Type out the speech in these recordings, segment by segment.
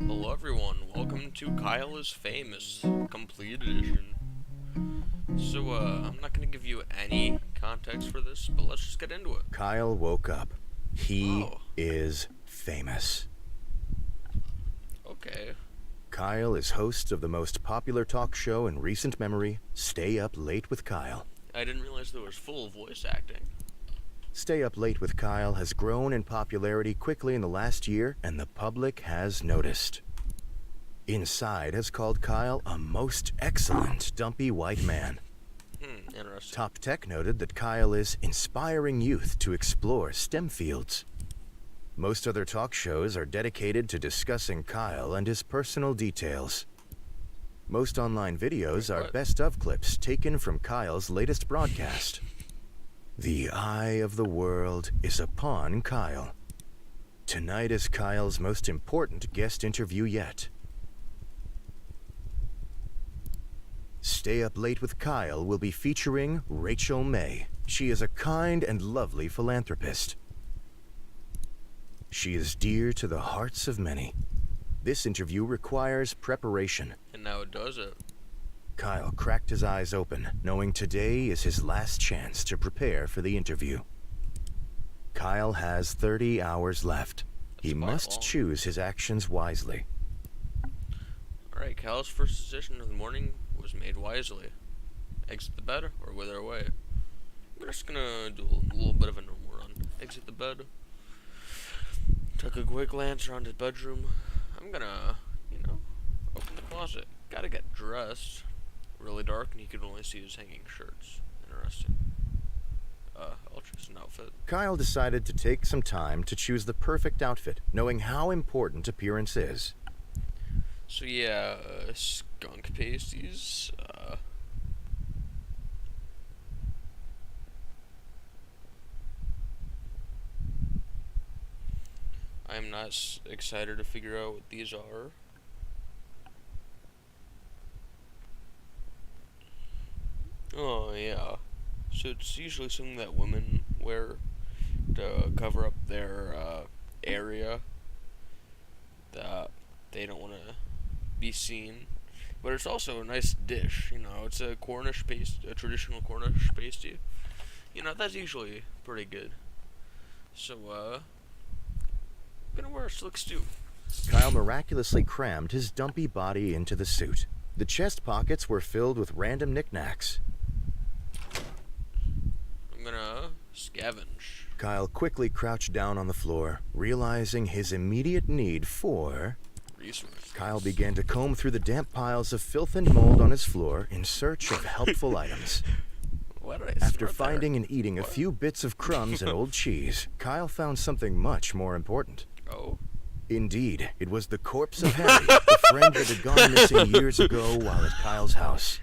Hello everyone, welcome to Kyle is Famous, Complete Edition. I'm not gonna give you any context for this, but let's just get into it. Kyle woke up. He Oh, is famous. okay. Kyle is host of the most popular talk show in recent memory, Stay Up Late with Kyle. I didn't realize there was full voice acting. Stay Up Late with Kyle has grown in popularity quickly in the last year, and the public has noticed. Inside has called Kyle a most excellent dumpy white man. Interesting. Top Tech noted that Kyle is inspiring youth to explore STEM fields. Most other talk shows are dedicated to discussing Kyle and his personal details. Most online videos are best of clips taken from Kyle's latest broadcast. The eye of the world is upon Kyle. Tonight is Kyle's most important guest interview yet. Stay Up Late with Kyle will be featuring Rachel May. She is a kind and lovely philanthropist. She is dear to the hearts of many. This interview requires preparation. And now it does it. Kyle cracked his eyes open, knowing today is his last chance to prepare for the interview. Kyle has 30 hours left. He must choose his actions wisely. Alright, Kyle's first decision of the morning was made wisely. Exit the bed or wither away. We're just gonna do a little bit of a normal run. Exit the bed. Took a quick glance around his bedroom. I'm gonna, open the closet. Gotta get dressed. Really dark, and he could only see his hanging shirts. Interesting. I'll choose an outfit. Kyle decided to take some time to choose the perfect outfit, knowing how important appearance is. So yeah, skunk pasties. I'm not excited to figure out what these are. Oh yeah, so it's usually something that women wear to cover up their area that they don't want to be seen. But it's also a nice dish, it's a Cornish paste, a traditional Cornish pasty. That's usually pretty good. So, I'm gonna wear a slick stew. Kyle miraculously crammed his dumpy body into the suit. The chest pockets were filled with random knickknacks. I'm gonna scavenge. Kyle quickly crouched down on the floor, realizing his immediate need for Resources. Kyle began to comb through the damp piles of filth and mold on his floor in search of helpful items. What did I After start finding there? and eating a few bits of crumbs and old cheese, Kyle found something much more important. Oh. Indeed, it was the corpse of Harry, the friend that had gone missing years ago while at Kyle's house.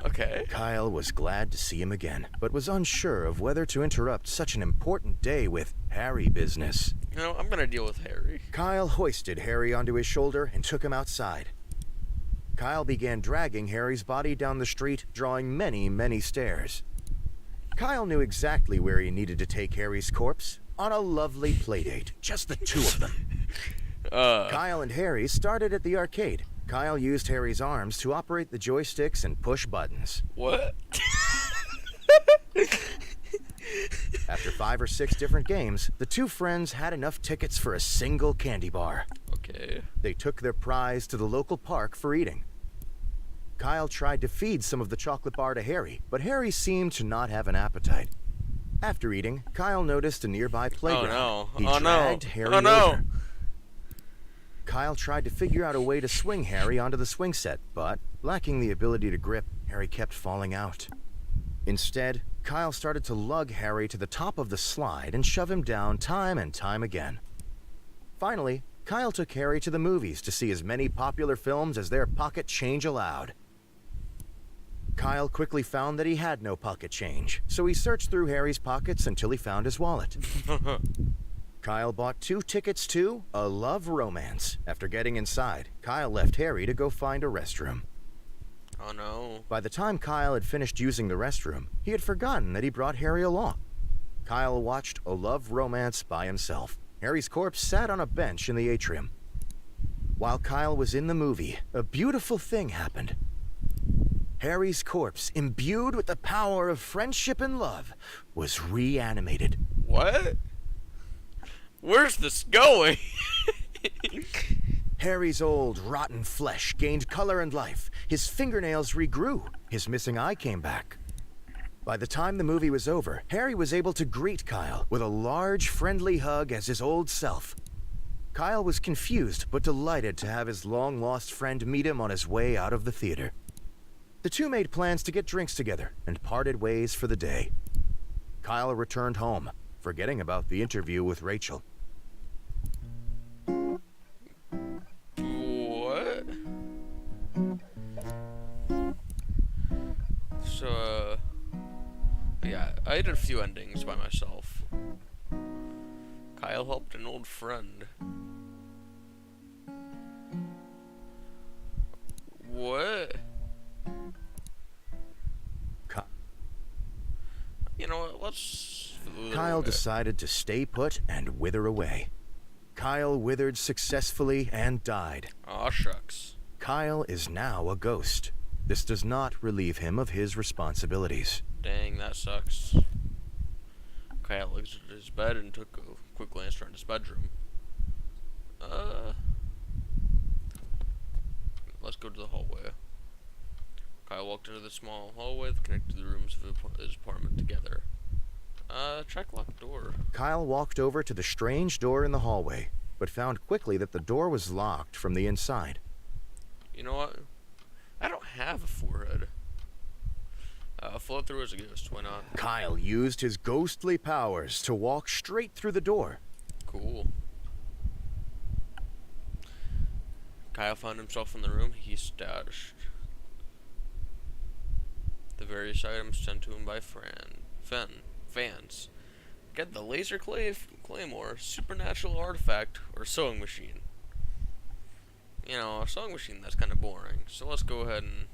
Okay. Kyle was glad to see him again, but was unsure of whether to interrupt such an important day with Harry business. I'm gonna deal with Harry. Kyle hoisted Harry onto his shoulder and took him outside. Kyle began dragging Harry's body down the street, drawing many, many stares. Kyle knew exactly where he needed to take Harry's corpse, on a lovely playdate, just the two of them. Kyle and Harry started at the arcade. Kyle used Harry's arms to operate the joysticks and push buttons. What? After 5 or 6 different games, the two friends had enough tickets for a single candy bar. Okay. They took their prize to the local park for eating. Kyle tried to feed some of the chocolate bar to Harry, but Harry seemed to not have an appetite. After eating, Kyle noticed a nearby playground. Oh no. He dragged Harry Oh no. over. Kyle tried to figure out a way to swing Harry onto the swing set, but lacking the ability to grip, Harry kept falling out. Instead, Kyle started to lug Harry to the top of the slide and shove him down time and time again. Finally, Kyle took Harry to the movies to see as many popular films as their pocket change allowed. Kyle quickly found that he had no pocket change, so he searched through Harry's pockets until he found his wallet. Kyle bought 2 tickets to A Love Romance. After getting inside, Kyle left Harry to go find a restroom. Oh no. By the time Kyle had finished using the restroom, he had forgotten that he brought Harry along. Kyle watched A Love Romance by himself. Harry's corpse sat on a bench in the atrium. While Kyle was in the movie, a beautiful thing happened. Harry's corpse, imbued with the power of friendship and love, was reanimated. What? Where's this going? Harry's old, rotten flesh gained color and life. His fingernails regrew. His missing eye came back. By the time the movie was over, Harry was able to greet Kyle with a large, friendly hug as his old self. Kyle was confused but delighted to have his long-lost friend meet him on his way out of the theater. The two made plans to get drinks together and parted ways for the day. Kyle returned home, forgetting about the interview with Rachel. What? So, yeah, I did a few endings by myself. Kyle helped an old friend. What? You know what, let's... Kyle decided to stay put and wither away. Kyle withered successfully and died. Aw, shucks. Kyle is now a ghost. This does not relieve him of his responsibilities. Dang, that sucks. Kyle looked at his bed and took a quick glance around his bedroom. Let's go to the hallway. Kyle walked into the small hallway that connected the rooms of his apartment together. Check locked door. Kyle walked over to the strange door in the hallway, but found quickly that the door was locked from the inside. You know what? I don't have a forehead. Float through as a ghost, why not? Kyle used his ghostly powers to walk straight through the door. Cool. Kyle found himself in the room he stashed the various items sent to him by fans. Get the laser claymore, supernatural artifact, or sewing machine. You know, a sewing machine, that's kind of boring. So let's go ahead and,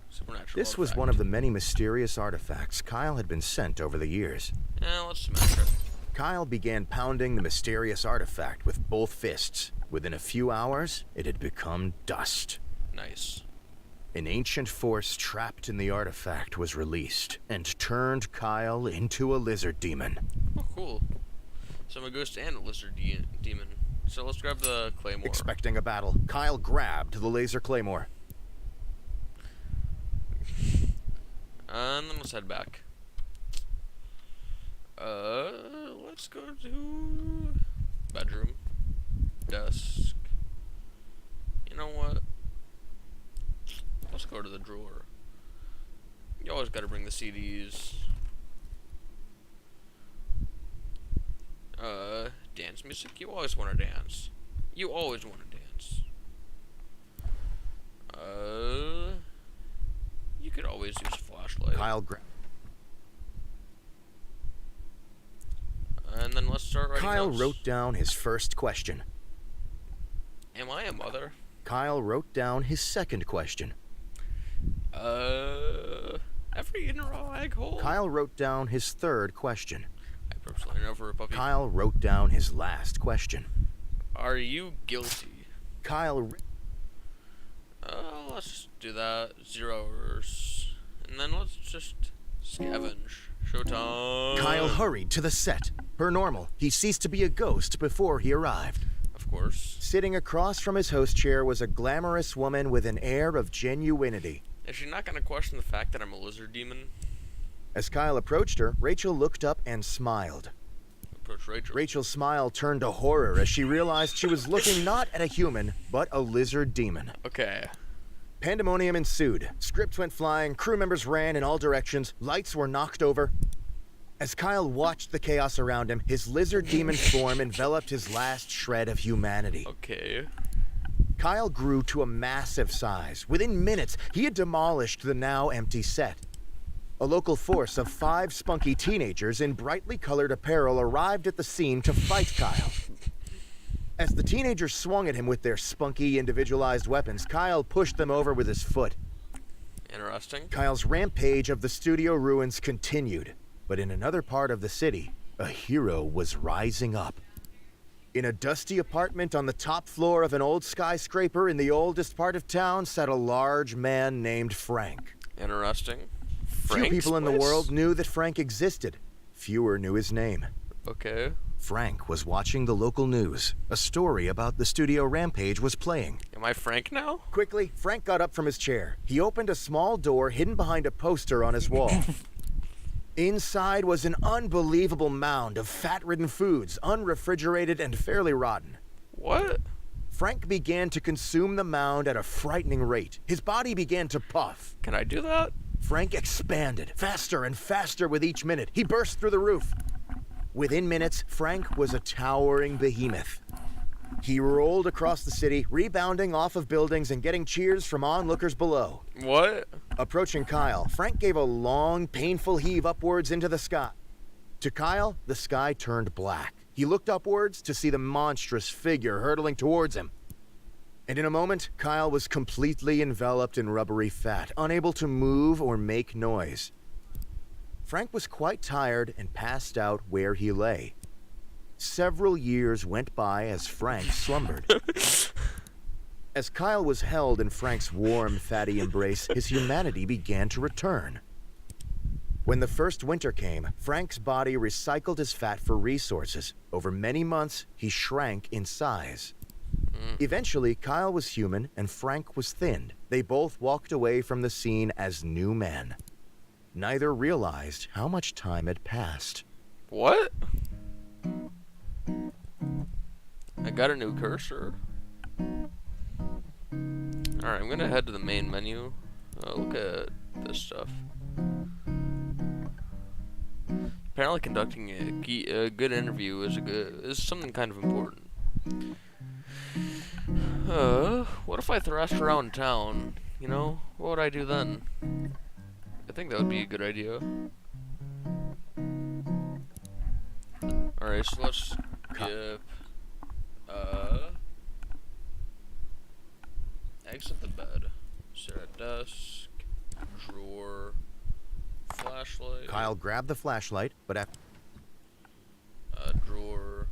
supernatural This artifact. was one of the many mysterious artifacts Kyle had been sent over the years. Yeah, let's smash it. Kyle began pounding the mysterious artifact with both fists. Within a few hours, it had become dust. Nice. An ancient force trapped in the artifact was released and turned Kyle into a lizard demon. Oh, cool. So I'm a ghost and a lizard demon. So let's grab the claymore. Expecting a battle, Kyle grabbed the laser claymore. And then let's head back. Let's go to bedroom, desk. You know what? Let's go to the drawer. You always gotta bring the CDs. Dance music. You always wanna dance. You always wanna dance. You could always use a flashlight. Kyle grabbed. And then let's start writing Kyle notes. wrote down his first question. Am I a mother? Kyle wrote down his second question. Ever eaten a raw egg whole? Kyle wrote down his third question. I personally know for a puppy. Kyle wrote down his last question. Are you guilty? Kyle. Let's just do that. 0 hours. And then let's just scavenge. Showtime. Kyle hurried to the set. Per normal, he ceased to be a ghost before he arrived. Of course. Sitting across from his host chair was a glamorous woman with an air of genuinity. Is she not gonna question the fact that I'm a lizard demon? As Kyle approached her, Rachel looked up and smiled. Approach Rachel. Rachel's smile turned to horror as she realized she was looking not at a human, but a lizard demon. Okay. Pandemonium ensued. Scripts went flying, crew members ran in all directions, lights were knocked over. As Kyle watched the chaos around him, his lizard demon form enveloped his last shred of humanity. Okay. Kyle grew to a massive size. Within minutes, he had demolished the now empty set. A local force of 5 spunky teenagers in brightly colored apparel arrived at the scene to fight Kyle. As the teenagers swung at him with their spunky, individualized weapons, Kyle pushed them over with his foot. Interesting. Kyle's rampage of the studio ruins continued, but in another part of the city, a hero was rising up. In a dusty apartment on the top floor of an old skyscraper in the oldest part of town sat a large man named Frank. Interesting. Few Frank's people in the place? world knew that Frank existed. Fewer knew his name. Okay. Frank was watching the local news. A story about the studio rampage was playing. Am I Frank now? Quickly, Frank got up from his chair. He opened a small door hidden behind a poster on his wall. Inside was an unbelievable mound of fat-ridden foods, unrefrigerated and fairly rotten. What? Frank began to consume the mound at a frightening rate. His body began to puff. Can I do that? Frank expanded, faster and faster with each minute. He burst through the roof. Within minutes, Frank was a towering behemoth. He rolled across the city, rebounding off of buildings and getting cheers from onlookers below. What? Approaching Kyle, Frank gave a long, painful heave upwards into the sky. To Kyle, the sky turned black. He looked upwards to see the monstrous figure hurtling towards him. And in a moment, Kyle was completely enveloped in rubbery fat, unable to move or make noise. Frank was quite tired and passed out where he lay. Several years went by as Frank slumbered. As Kyle was held in Frank's warm, fatty embrace, his humanity began to return. When the first winter came, Frank's body recycled his fat for resources. Over many months, he shrank in size. Eventually, Kyle was human and Frank was thinned. They both walked away from the scene as new men. Neither realized how much time had passed. What? I got a new cursor. Alright, I'm gonna head to the main menu. Look at this stuff. Apparently conducting a good interview is something kind of important. What if I thrashed around town? You know, what would I do then? I think that would be a good idea. Alright, so let's skip. Exit the bed. Sit at desk. Drawer. Flashlight. Kyle grabbed the flashlight, but after Drawer.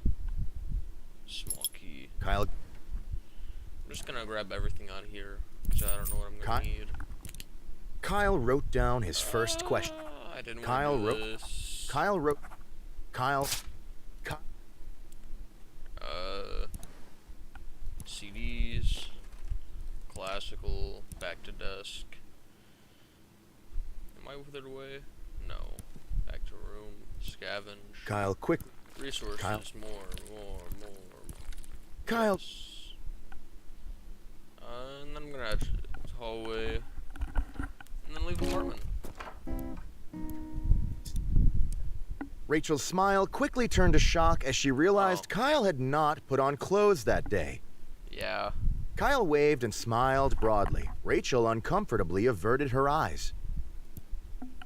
Small key. Kyle, I'm just gonna grab everything on here, because I don't know what I'm gonna need. Kyle wrote down his first question. I didn't Kyle want to wrote. do this. Kyle wrote. Kyle. CDs. Classical. Back to desk. Am I withered away? No. Back to room. Scavenge. Kyle quick. Resources. Kyle. More. Kyle. Yes. And then I'm gonna add hallway. And then leave apartment. Rachel's smile quickly turned to shock as she realized Kyle had not put on clothes that day. Yeah. Kyle waved and smiled broadly. Rachel uncomfortably averted her eyes.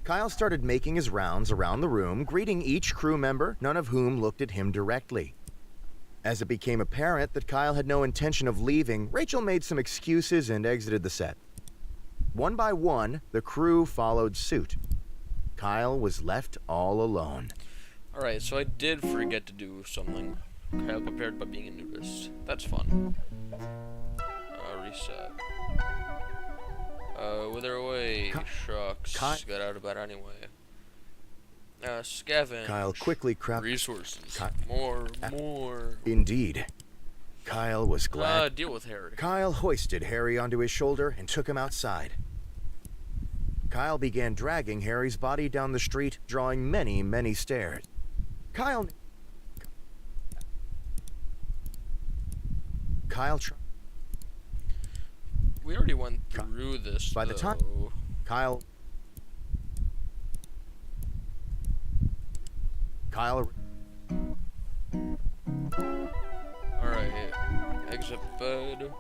Kyle started making his rounds around the room, greeting each crew member, none of whom looked at him directly. As it became apparent that Kyle had no intention of leaving, Rachel made some excuses and exited the set. One by one, the crew followed suit. Kyle was left all alone. Alright, so I did forget to do something. Kyle prepared by being a nudist. That's fun. Reset. Wither away. Shucks. Got out of bed anyway. Scavenge. Kyle quickly crouched. Resources. More. Indeed. Kyle was glad. Deal with Harry. Kyle hoisted Harry onto his shoulder and took him outside. Kyle began dragging Harry's body down the street, drawing many, many stares. Kyle We already went through this, By the time Kyle Alright, exit bed.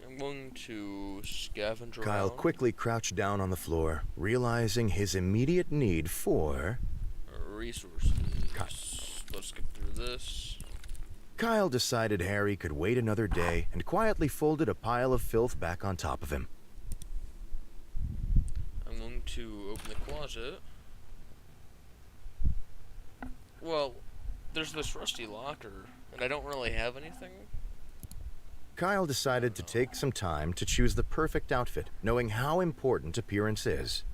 I'm going to scavenge around. Kyle quickly crouched down on the floor, realizing his immediate need for resources. Let's get through this. Kyle decided Harry could wait another day and quietly folded a pile of filth back on top of him. I'm going to open the closet. Well, there's this rusty locker, and I don't really have anything. Kyle decided to take some time to choose the perfect outfit, knowing how important appearance is.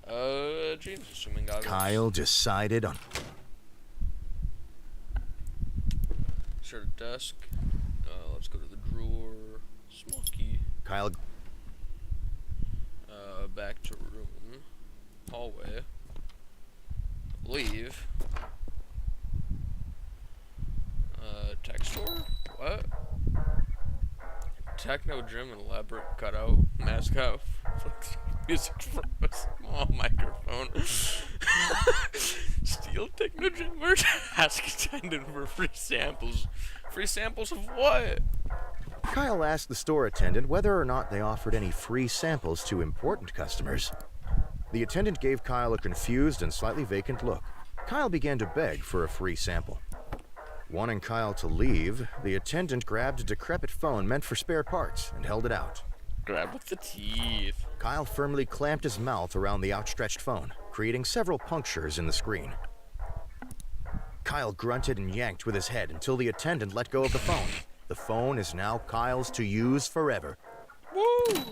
Jeans, assuming goggles. Kyle decided on Start a desk. Let's go to the drawer. Small key. Kyle Back to room. Hallway. Leave. Tech store? What? Techno gym and elaborate cutout. Mascot. Music from a small microphone. Steel techno gym merch. Ask attendant for free samples. Free samples of what? Kyle asked the store attendant whether or not they offered any free samples to important customers. The attendant gave Kyle a confused and slightly vacant look. Kyle began to beg for a free sample. Wanting Kyle to leave, the attendant grabbed a decrepit phone meant for spare parts and held it out. Grab with the teeth. Kyle firmly clamped his mouth around the outstretched phone, creating several punctures in the screen. Kyle grunted and yanked with his head until the attendant let go of the phone. The phone is now Kyle's to use forever. Woo!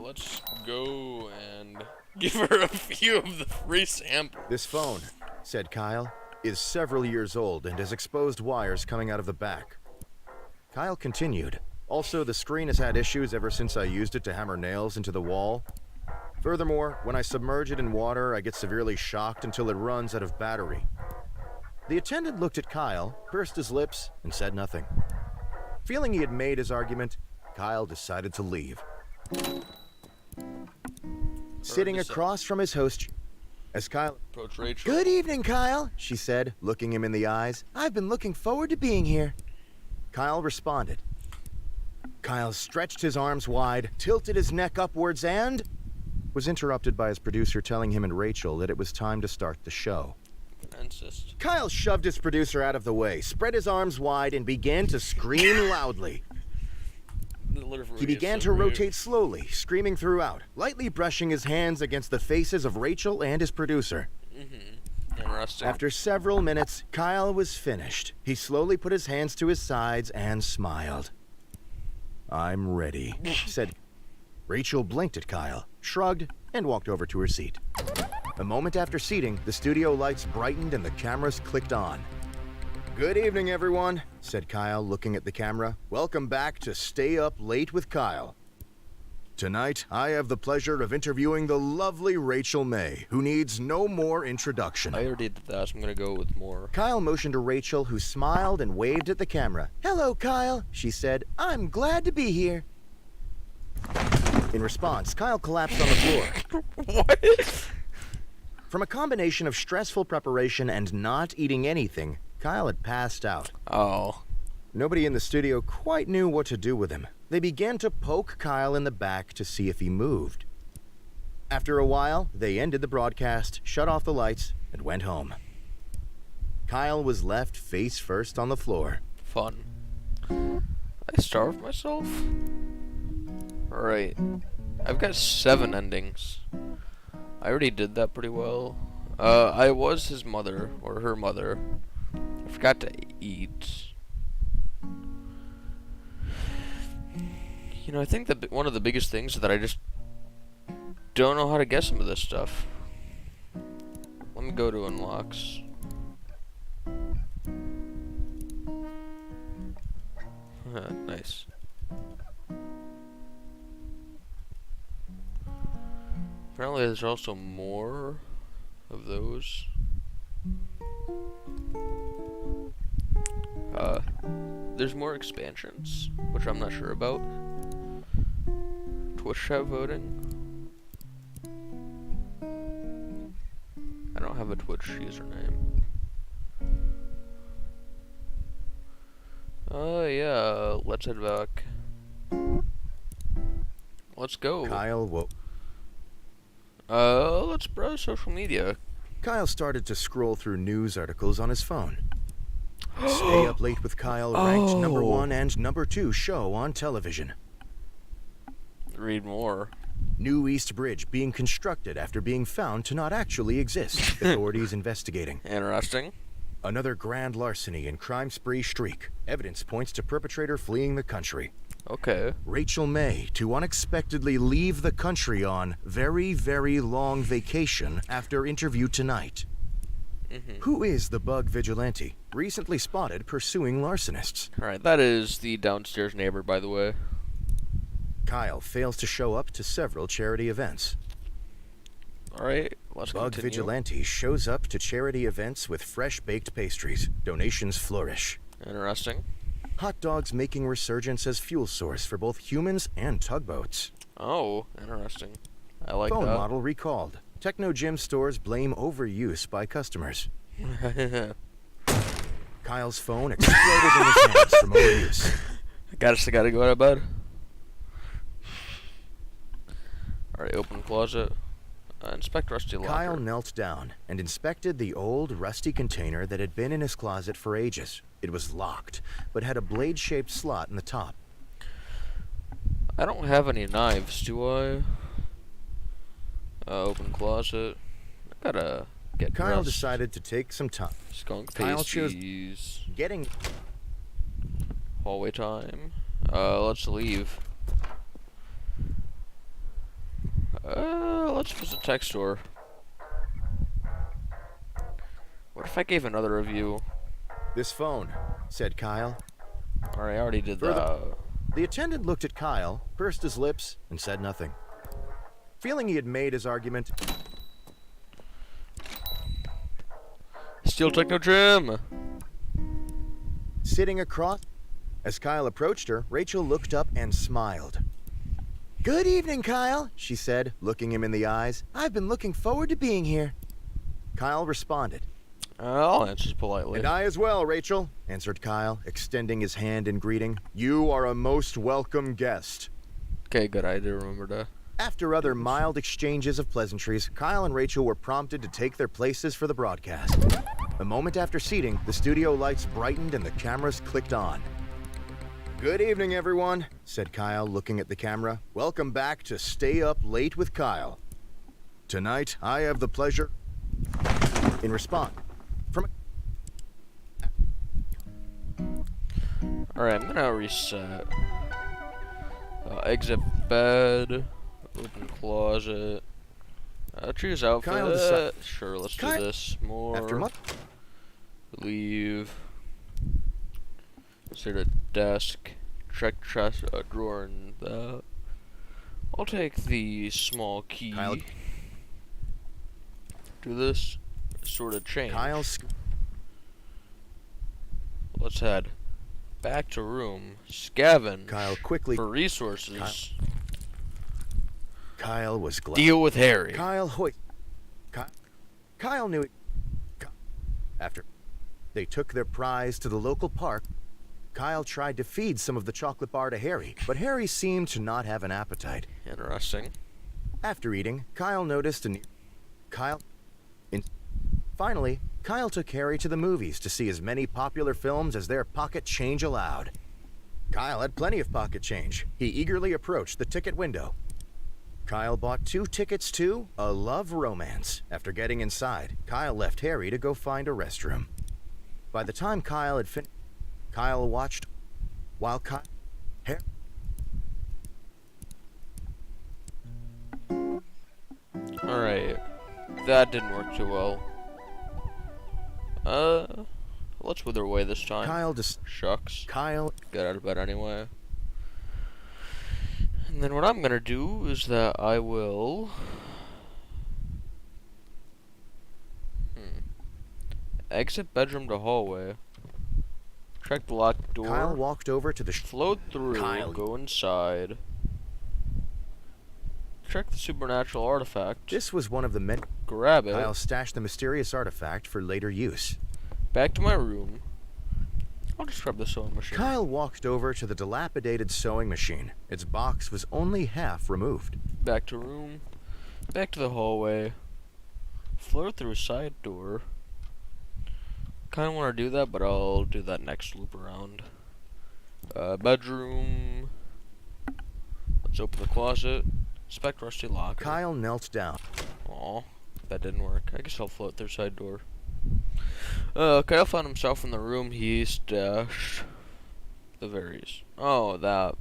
Let's go and give her a few of the free samples. This phone, said Kyle, is several years old and has exposed wires coming out of the back. Kyle continued. Also, the screen has had issues ever since I used it to hammer nails into the wall. Furthermore, when I submerge it in water, I get severely shocked until it runs out of battery. The attendant looked at Kyle, pursed his lips, and said nothing. Feeling he had made his argument, Kyle decided to leave. Sitting across from his host, as Kyle approached Rachel. "Good evening, Kyle," she said, looking him in the eyes. "I've been looking forward to being here." Kyle responded. Kyle stretched his arms wide, tilted his neck upwards, and was interrupted by his producer telling him and Rachel that it was time to start the show. Insist. Kyle shoved his producer out of the way, spread his arms wide, and began to scream loudly. He began to rotate slowly, screaming throughout, lightly brushing his hands against the faces of Rachel and his producer. Interesting. After several minutes, Kyle was finished. He slowly put his hands to his sides and smiled. "I'm ready," said. Rachel blinked at Kyle, shrugged, and walked over to her seat. A moment after seating, the studio lights brightened and the cameras clicked on. "Good evening, everyone," said Kyle, looking at the camera. "Welcome back to Stay Up Late with Kyle. Tonight, I have the pleasure of interviewing the lovely Rachel May, who needs no more introduction." I already did that, so I'm gonna go with more. Kyle motioned to Rachel, who smiled and waved at the camera. "Hello, Kyle," she said. "I'm glad to be here." In response, Kyle collapsed on the floor. What? From a combination of stressful preparation and not eating anything, Kyle had passed out. Oh. Nobody in the studio quite knew what to do with him. They began to poke Kyle in the back to see if he moved. After a while, they ended the broadcast, shut off the lights, and went home. Kyle was left face first on the floor. Fun. I starved myself? Alright. I've got 7 endings. I already did that pretty well. I was his mother, or her mother. I forgot to eat. You know, I think that one of the biggest things is that I just don't know how to get some of this stuff. Let me go to unlocks. Nice. Apparently there's also more of those. There's more expansions, which I'm not sure about. Twitch chat voting. I don't have a Twitch username. Yeah, let's head back. Let's go. Kyle Let's browse social media. Kyle started to scroll through news articles on his phone. Stay Up Late with Kyle ranked #1 and #2 show on television. Read more. New East Bridge being constructed after being found to not actually exist. Authorities investigating. Interesting. Another grand larceny and crime spree streak. Evidence points to perpetrator fleeing the country. Okay. Rachel May to unexpectedly leave the country on very, very long vacation after interview tonight. Who is the bug vigilante recently spotted pursuing larcenists? Alright, that is the downstairs neighbor, by the way. Kyle fails to show up to several charity events. Alright, let's Bug continue. vigilante shows up to charity events with fresh baked pastries. Donations flourish. Interesting. Hot dogs making resurgence as fuel source for both humans and tugboats. Oh, interesting. I like Phone that. model recalled. Techno gym stores blame overuse by customers. Kyle's phone exploded in his hands from overuse. I gotta go to bed. Alright, open closet. Inspect rusty locker. Kyle knelt down and inspected the old, rusty container that had been in his closet for ages. It was locked, but had a blade-shaped slot in the top. I don't have any knives, do I? Open closet. I gotta get Kyle dressed. decided to take some time. Skunk Kyle chose pasties. getting... Hallway time. Let's leave. Let's visit tech store. What if I gave another review? This phone, said Kyle. Alright, I already did Further- that. The attendant looked at Kyle, pursed his lips, and said nothing. Feeling he had made his argument, Steel Techno Trim! sitting across... As Kyle approached her, Rachel looked up and smiled. "Good evening, Kyle," she said, looking him in the eyes. "I've been looking forward to being here." Kyle responded. I'll answer politely. "And I as well, Rachel," answered Kyle, extending his hand in greeting. "You are a most welcome guest." Okay, good. I do remember that. After other mild exchanges of pleasantries, Kyle and Rachel were prompted to take their places for the broadcast. A moment after seating, the studio lights brightened and the cameras clicked on. "Good evening, everyone," said Kyle, looking at the camera. "Welcome back to Stay Up Late with Kyle. Tonight, I have the pleasure..." In response, from... Alright, I'm gonna reset. Exit bed. Open closet. Choose outfit. Kyle deci- Sure, let's Ky- do this. More. After much... Leave. Sit at desk. Check chest drawer and that. I'll take the small key. Kyle- Do this sort of change. Kyle's... Let's head back to room. Scavenge Kyle quickly... for resources. Kyle was glad. Deal with Harry. Kyle Hoyt. Kyle knew it. After they took their prize to the local park, Kyle tried to feed some of the chocolate bar to Harry, but Harry seemed to not have an appetite. Interesting. After eating, Kyle noticed Finally, Kyle took Harry to the movies to see as many popular films as their pocket change allowed. Kyle had plenty of pocket change. He eagerly approached the ticket window. Kyle bought 2 tickets to A Love Romance. After getting inside, Kyle left Harry to go find a restroom. By the time Kyle had finished, Kyle watched while Alright. That didn't work too well. Let's wither away this time. Shucks. Kyle Get out of bed anyway. And then what I'm gonna do is that I will... Exit bedroom to hallway. Check the locked door. Kyle walked over to the Float through. Kyle. Go inside. Check the supernatural artifact. This was one of the many. Grab it. Kyle stashed the mysterious artifact for later use. Back to my room. I'll just grab the sewing machine. Kyle walked over to the dilapidated sewing machine. Its box was only half removed. Back to room. Back to the hallway. Float through a side door. Kind of want to do that, but I'll do that next loop around. Bedroom. Let's open the closet. Inspect rusty locker. Kyle knelt down. Aw, that didn't work. I guess I'll float their side door. Kyle found himself in the room he stashed the berries. Oh, that.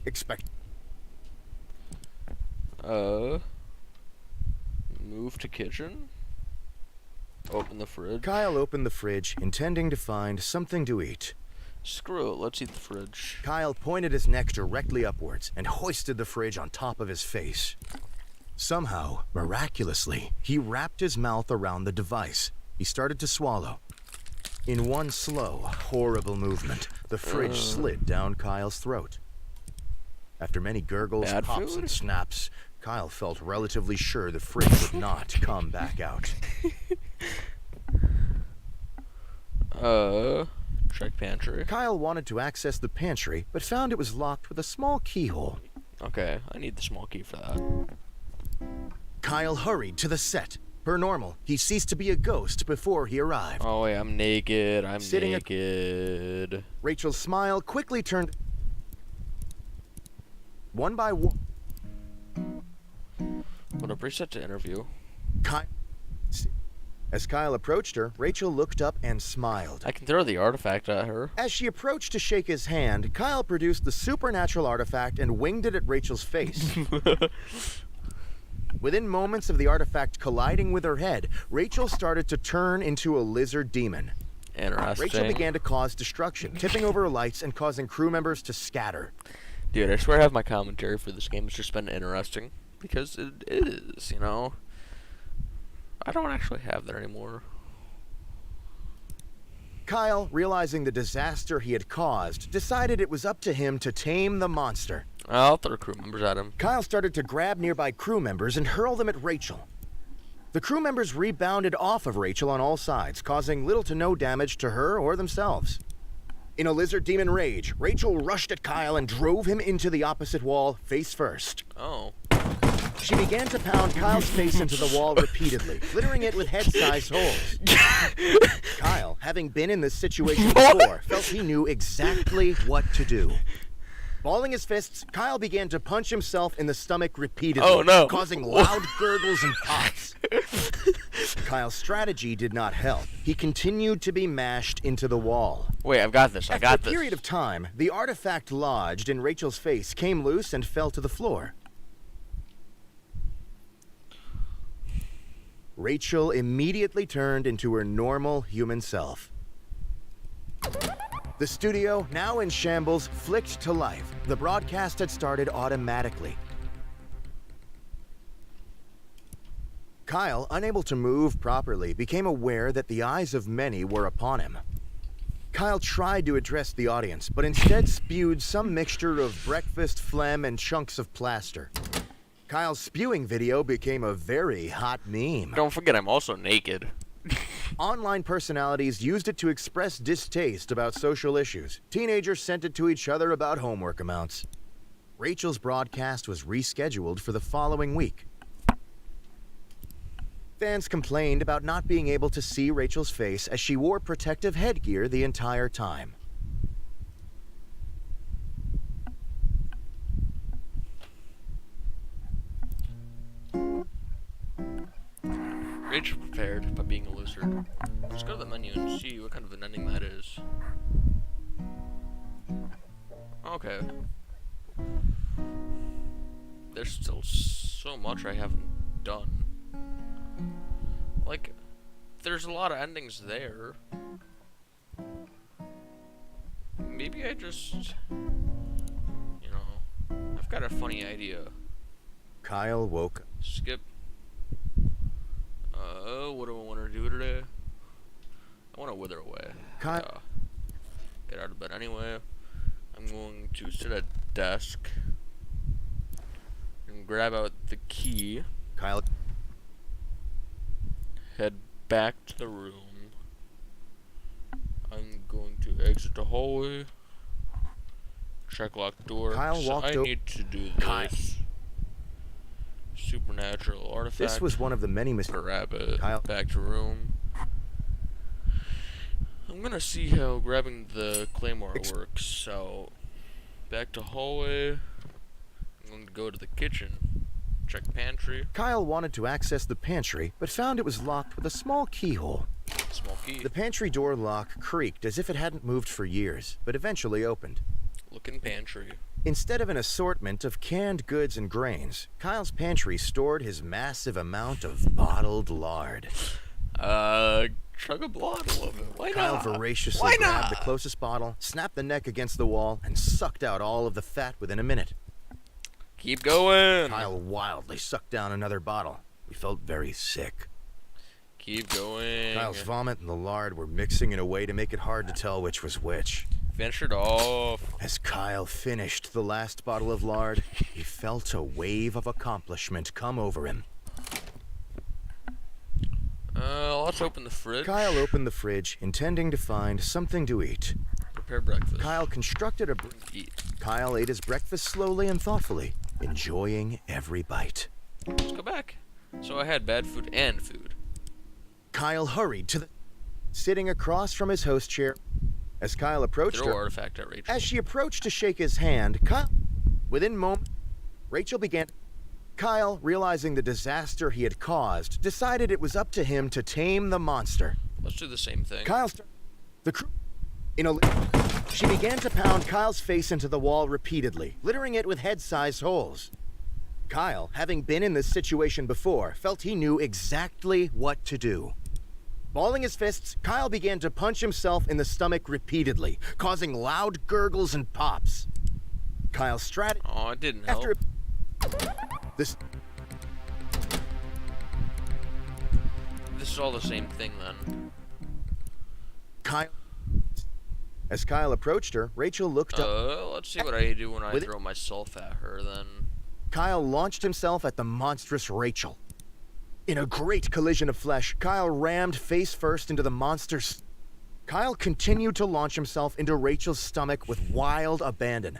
Expect. Move to kitchen. Open the fridge. Kyle opened the fridge, intending to find something to eat. Screw it, let's eat the fridge. Kyle pointed his neck directly upwards and hoisted the fridge on top of his face. Somehow, miraculously, he wrapped his mouth around the device. He started to swallow. In one slow, horrible movement, the fridge slid down Kyle's throat. After many gurgles, Bad pops, food? and snaps, Kyle felt relatively sure the fridge would not come back out. Check pantry. Kyle wanted to access the pantry, but found it was locked with a small keyhole. Okay, I need the small key for that. Kyle hurried to the set. Per normal, he ceased to be a ghost before he arrived. Oh wait, I'm naked. I'm Sitting naked. Rachel's smile quickly turned. One by one, What a preset to interview. As Kyle approached her, Rachel looked up and smiled. I can throw the artifact at her. As she approached to shake his hand, Kyle produced the supernatural artifact and winged it at Rachel's face. Within moments of the artifact colliding with her head, Rachel started to turn into a lizard demon. Interesting. Rachel began to cause destruction, tipping over lights and causing crew members to scatter. Dude, I swear I have my commentary for this game. It's just been interesting. Because it is, you know. I don't actually have that anymore. Kyle, realizing the disaster he had caused, decided it was up to him to tame the monster. I'll throw crew members at him. Kyle started to grab nearby crew members and hurl them at Rachel. The crew members rebounded off of Rachel on all sides, causing little to no damage to her or themselves. In a lizard demon rage, Rachel rushed at Kyle and drove him into the opposite wall, face first. Oh. She began to pound Kyle's face into the wall repeatedly, littering it with head-sized holes. Kyle, having been in this situation before, felt he knew exactly what to do. Balling his fists, Kyle began to punch himself in the stomach repeatedly, Oh, no. causing loud gurgles and pops. Kyle's strategy did not help. He continued to be mashed into the wall. Wait, I've got this. I got After this. a period of time, the artifact lodged in Rachel's face came loose and fell to the floor. Rachel immediately turned into her normal human self. The studio, now in shambles, flicked to life. The broadcast had started automatically. Kyle, unable to move properly, became aware that the eyes of many were upon him. Kyle tried to address the audience, but instead spewed some mixture of breakfast phlegm and chunks of plaster. Kyle's spewing video became a very hot meme. Don't forget, I'm also naked. Online personalities used it to express distaste about social issues. Teenagers sent it to each other about homework amounts. Rachel's broadcast was rescheduled for the following week. Fans complained about not being able to see Rachel's face as she wore protective headgear the entire time. Rachel prepared by being a lizard. Let's go to the menu and see what kind of an ending that is. Okay. There's still so much I haven't done. Like, there's a lot of endings there. Maybe I just, you know, I've got a funny idea. Kyle woke. Skip. What do I want to do today? I want to wither away. Kyle. Get out of bed anyway. I'm going to sit at desk and grab out the key. Kyle. Head back to the room. I'm going to exit the hallway. Check locked door. Kyle So walked I o- need to do Kyle. this. Supernatural artifact. This was one of the many Grab it. Kyle. Back to room. I'm gonna see how grabbing the claymore works. So, back to hallway. I'm going to go to the kitchen. Check pantry. Kyle wanted to access the pantry, but found it was locked with a small keyhole. Small key. The pantry door lock creaked as if it hadn't moved for years, but eventually opened. Look in pantry. Instead of an assortment of canned goods and grains, Kyle's pantry stored his massive amount of bottled lard. Chug a bottle of it. Why Kyle not? voraciously grabbed the closest bottle, snapped the neck against the wall, and sucked out all of the fat within a minute. Keep going. Kyle wildly sucked down another bottle. He felt very sick. Keep going. Kyle's vomit and the lard were mixing in a way to make it hard to tell which was which. Finish it off. As Kyle finished the last bottle of lard, he felt a wave of accomplishment come over him. Let's open the fridge. Kyle opened the fridge, intending to find something to eat. Prepare breakfast. Kyle constructed a... Eat. Kyle ate his breakfast slowly and thoughtfully, enjoying every bite. Let's go back. So I had bad food and food. Kyle hurried to the... Sitting across from his host chair, as Kyle approached Throw her... artifact at Rachel. As she approached to shake his hand, Kyle... Within moments, Rachel began... Kyle, realizing the disaster he had caused, decided it was up to him to tame the monster. Let's do the same thing. Kyle... The crew... In a... She began to pound Kyle's face into the wall repeatedly, littering it with head-sized holes. Kyle, having been in this situation before, felt he knew exactly what to do. Balling his fists, Kyle began to punch himself in the stomach repeatedly, causing loud gurgles and pops. Kyle's strategy... Oh, it didn't help. After... This is all the same thing then. Kyle... As Kyle approached her, Rachel looked up. Let's see what I do when I With- throw myself at her then. Kyle launched himself at the monstrous Rachel. In a great collision of flesh, Kyle rammed face first into the monster's... Kyle continued to launch himself into Rachel's stomach with wild abandon.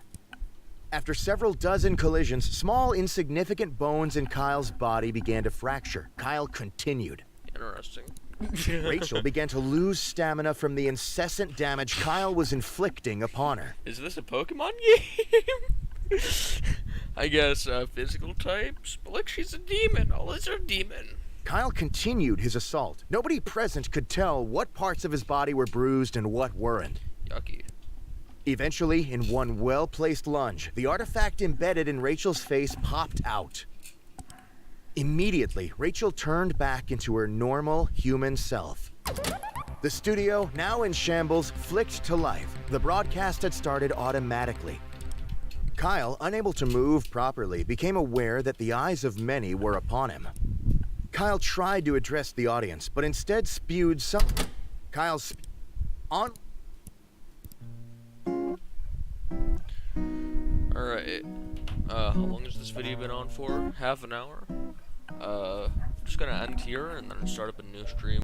After several dozen collisions, small, insignificant bones in Kyle's body began to fracture. Kyle continued. Interesting. Rachel began to lose stamina from the incessant damage Kyle was inflicting upon her. Is this a Pokemon game? I guess physical types, but like she's a demon. Oh, is a demon. Kyle continued his assault. Nobody present could tell what parts of his body were bruised and what weren't. Yucky. Eventually, in one well-placed lunge, the artifact embedded in Rachel's face popped out. Immediately, Rachel turned back into her normal human self. The studio, now in shambles, flicked to life. The broadcast had started automatically. Kyle, unable to move properly, became aware that the eyes of many were upon him. Kyle tried to address the audience, but instead spewed some... Kyle's... On... Alright. How long has this video been on for? Half an hour? I'm just gonna end here and then start up a new stream.